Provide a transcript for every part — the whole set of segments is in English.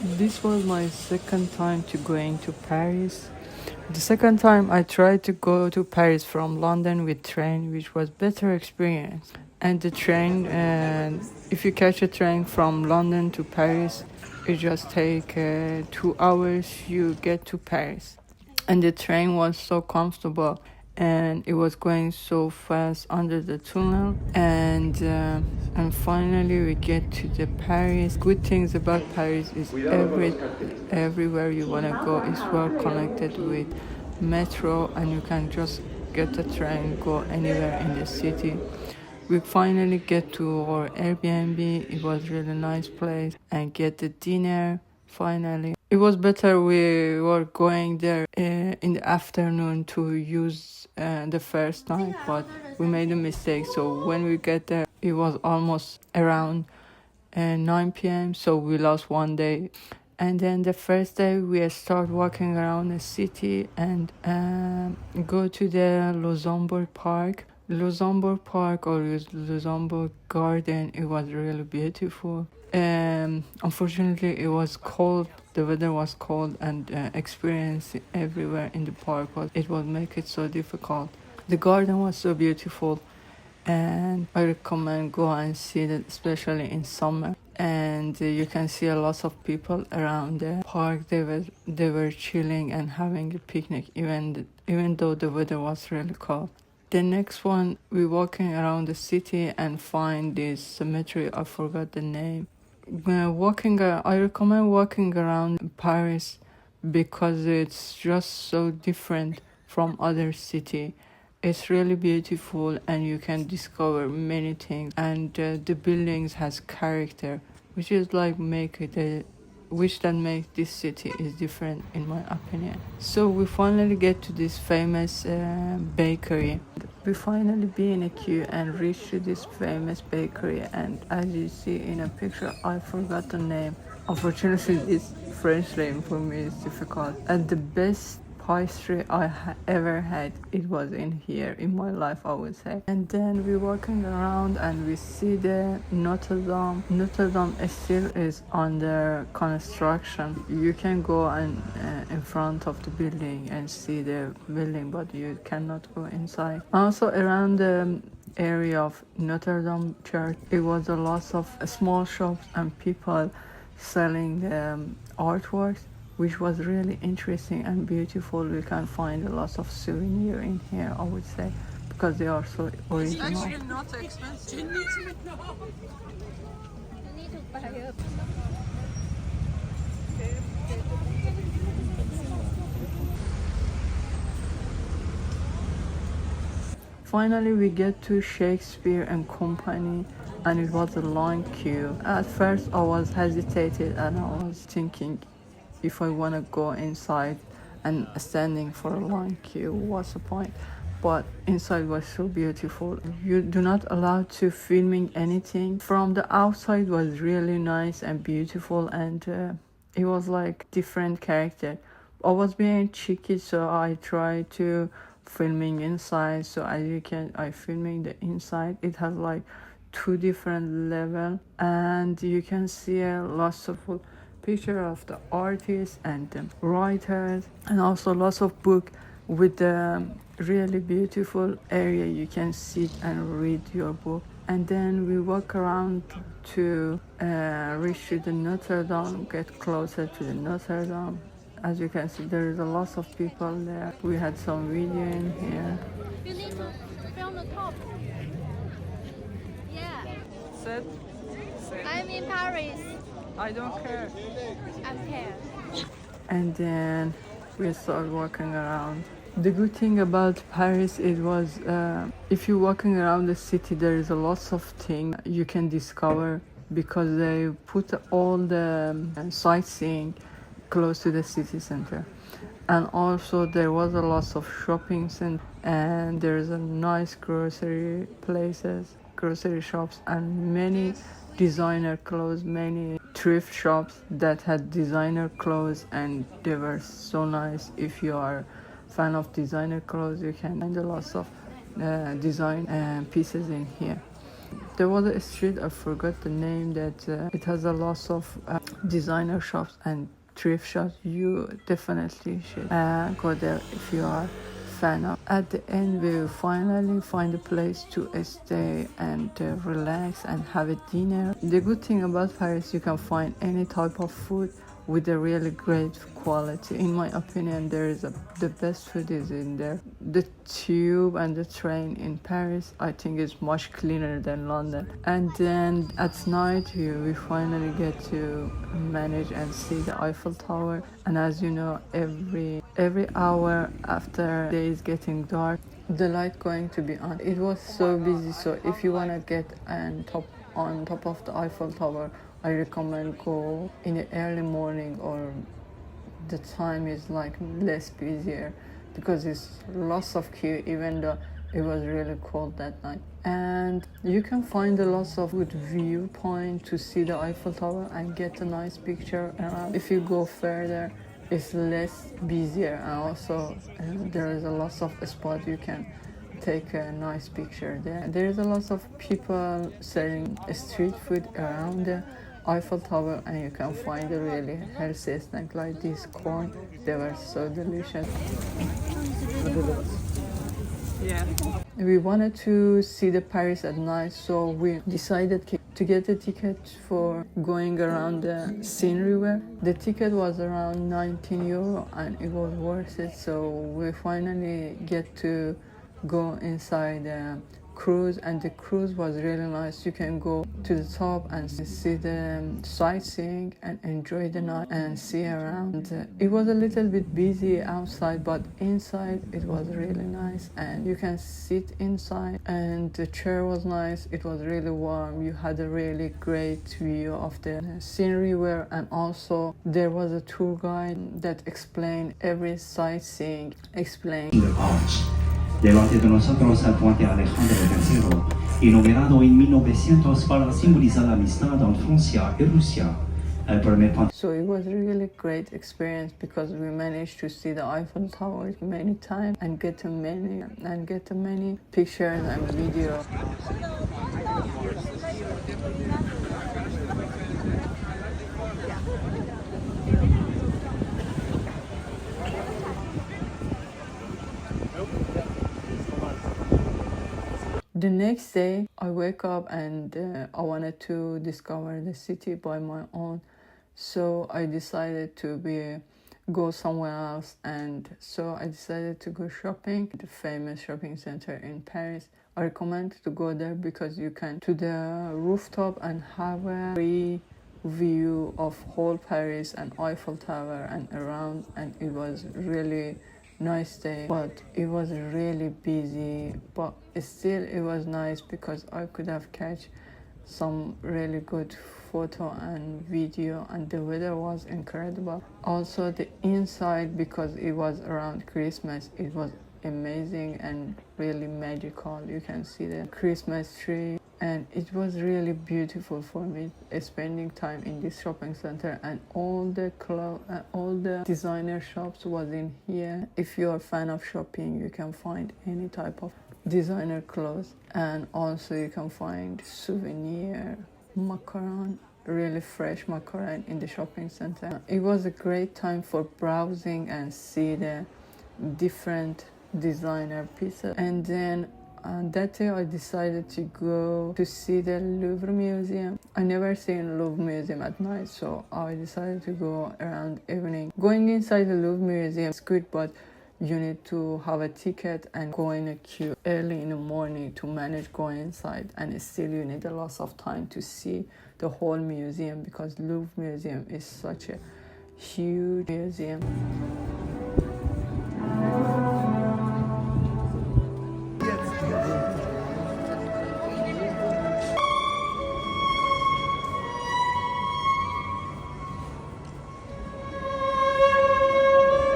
This was my second time to going to Paris. The second time I tried to go to Paris from London with train, which was better experience. And the train, if you catch a train from London to Paris, it just take 2 hours. You get to Paris, and the train was so comfortable and it was going so fast under the tunnel, and finally we get to the Paris. Good things about Paris is everywhere you want to go is well connected with metro, and you can just get a train, go anywhere in the city. We finally get to our Airbnb. It was really nice place and get the dinner finally. It was better we were going there in the afternoon to use the first night, but we made a mistake. So when we get there, it was almost around 9 p.m. So we lost one day. And then the first day we start walking around the city and go to the Luxembourg Park. Luxembourg Park or Luxembourg Garden, it was really beautiful. Unfortunately, it was cold. The weather was cold, and experience everywhere in the park it would make it so difficult. The garden was so beautiful, and I recommend go and see it, especially in summer. And you can see a lot of people around the park. They were chilling and having a picnic, even though the weather was really cold. The next one, we walking around the city and find this cemetery. I forgot the name. I recommend walking around Paris because it's just so different from other city. It's really beautiful and you can discover many things, and the buildings has character, which is like make it a which that makes this city is different in my opinion. So we finally get to this famous bakery. We finally be in a queue and reach to this famous bakery, and as you see in a picture, I forgot the name. Unfortunately, this French name for me is difficult. And the best pastry I ever had, it was in here in my life, I would say. And then we're walking around and we see the Notre Dame. Notre Dame still is under construction. You can go and in front of the building and see the building, but you cannot go inside. Also around the area of Notre Dame Church, it was a lot of small shops and people selling artworks, which was really interesting and beautiful. We can find a lot of souvenir in here, I would say, because they are so original. It's actually not expensive. You need to buy it. Finally, we get to Shakespeare and Company, and it was a long queue. At first, I was hesitated and I was thinking if I want to go inside and standing for a long queue, what's the point? But inside was so beautiful. You do not allow to filming anything. From the outside was really nice and beautiful, and it was like different character. I was being cheeky, so I tried to filming inside. So as you can, I filming the inside. It has like 2 different level, and you can see lots of picture of the artists and the writers, and also lots of book with the really beautiful area you can sit and read your book. And then we walk around to reach to the Notre Dame, get closer to the Notre Dame. As you can see, there is a lot of people there. We had some video in here. You need to film the top. Yeah. Set. I'm in Paris. I don't care. I care. And then we start walking around. The good thing about Paris, it was if you're walking around the city, there is a lots of things you can discover because they put all the sightseeing close to the city center. And also there was a lot of shopping center, and there's a nice grocery shops, and many designer clothes, many thrift shops that had designer clothes, and they were so nice. If you are a fan of designer clothes, you can find a lot of design pieces in here. There was a street, I forgot the name, that it has a lot of designer shops and thrift shops. You definitely should go there if you are fan of. At the end, we will finally find a place to stay and relax and have a dinner. The good thing about Paris, you can find any type of food with a really great quality. In my opinion, the best food is in there. The tube and the train in Paris, I think, is much cleaner than London. And then at night, we finally get to manage and see the Eiffel Tower. And as you know, every hour after day is getting dark, the light going to be on. It was so busy, so if you wanna get on top of the Eiffel Tower, I recommend go in the early morning, or the time is like less busier, because it's lots of queue even though it was really cold that night. And you can find a lots of good viewpoint to see the Eiffel Tower and get a nice picture around. If you go further, it's less busier, and also there is a lot of spot you can take a nice picture there. There is a lot of people selling street food around the Eiffel Tower, and you can find a really healthy snack like this corn. They were so delicious. Yeah. We wanted to see the Paris at night, so we decided to get a ticket for going around the Seine River. The ticket was around 19 euro and it was worth it, so we finally get to go inside the cruise, and the cruise was really nice. You can go to the top and see the sightseeing and enjoy the night and see around. It was a little bit busy outside, but inside it was really nice, and you can sit inside, and the chair was nice. It was really warm. You had a really great view of the Seine River, and also there was a tour guide that explained every sightseeing, Delante de nosotros el puente Alejandro III, inaugurado en 1900 para simbolizar la amistad entre Francia y Rusia. So it was a really great experience, because we managed to see the Eiffel Tower many times and get a many pictures and videos. The next day, I wake up and I wanted to discover the city by my own. So I decided to go somewhere else, and so I decided to go shopping. The famous shopping center in Paris. I recommend to go there because you can to the rooftop and have a free view of whole Paris and Eiffel Tower and around, and it was really nice day, but it was really busy, but still it was nice because I could have catch some really good photo and video, and the weather was incredible. Also the inside, because it was around Christmas, it was amazing and really magical. You can see the Christmas tree, and it was really beautiful for me spending time in this shopping center, and all the designer shops was in here. If you're a fan of shopping, you can find any type of designer clothes, and also you can find souvenir, macaron, really fresh macaron in the shopping center. It was a great time for browsing and see the different designer pieces. And then that day I decided to go to see the Louvre Museum. I never seen Louvre Museum at night, so I decided to go around evening. Going inside the Louvre Museum is good, but you need to have a ticket and go in a queue early in the morning to manage going inside, and still you need a lot of time to see the whole museum, because Louvre Museum is such a huge museum.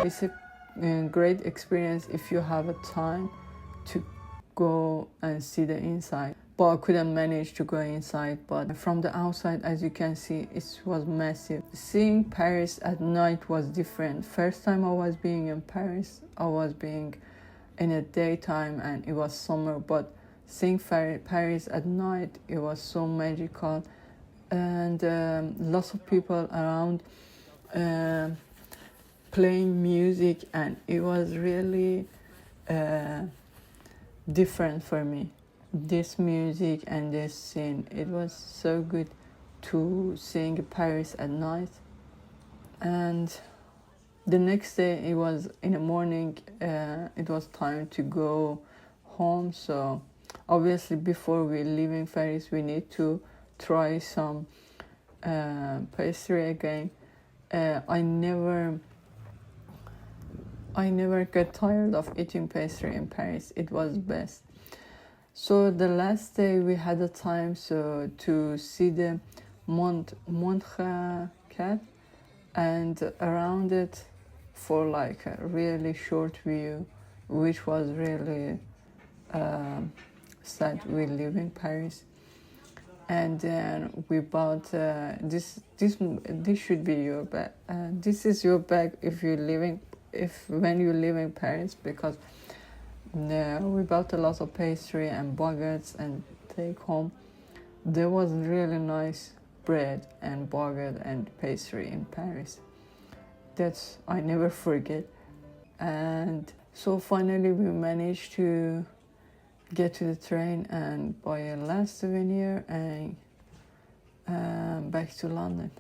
It's a great experience if you have a time to go and see the inside, but I couldn't manage to go inside. But from the outside, as you can see, it was massive. Seeing Paris at night was different. First time I was being in Paris, I was being in a daytime and it was summer, but seeing Paris at night, it was so magical, and lots of people around playing music, and it was really different for me. This music and this scene, it was so good to sing Paris at night. And the next day, it was in the morning, it was time to go home. So obviously before we leave in Paris, we need to try some pastry again. I never got tired of eating pastry in Paris. It was best. So the last day we had a time to see the Montre cat, and around it for like a really short view, which was really sad. We live in Paris, and then we bought this should be your bag. This is your bag when you live in Paris, because we bought a lot of pastry and baguettes and take home. There was really nice bread and baguette and pastry in Paris. That's I never forget. And so finally we managed to get to the train and buy a last souvenir and back to London.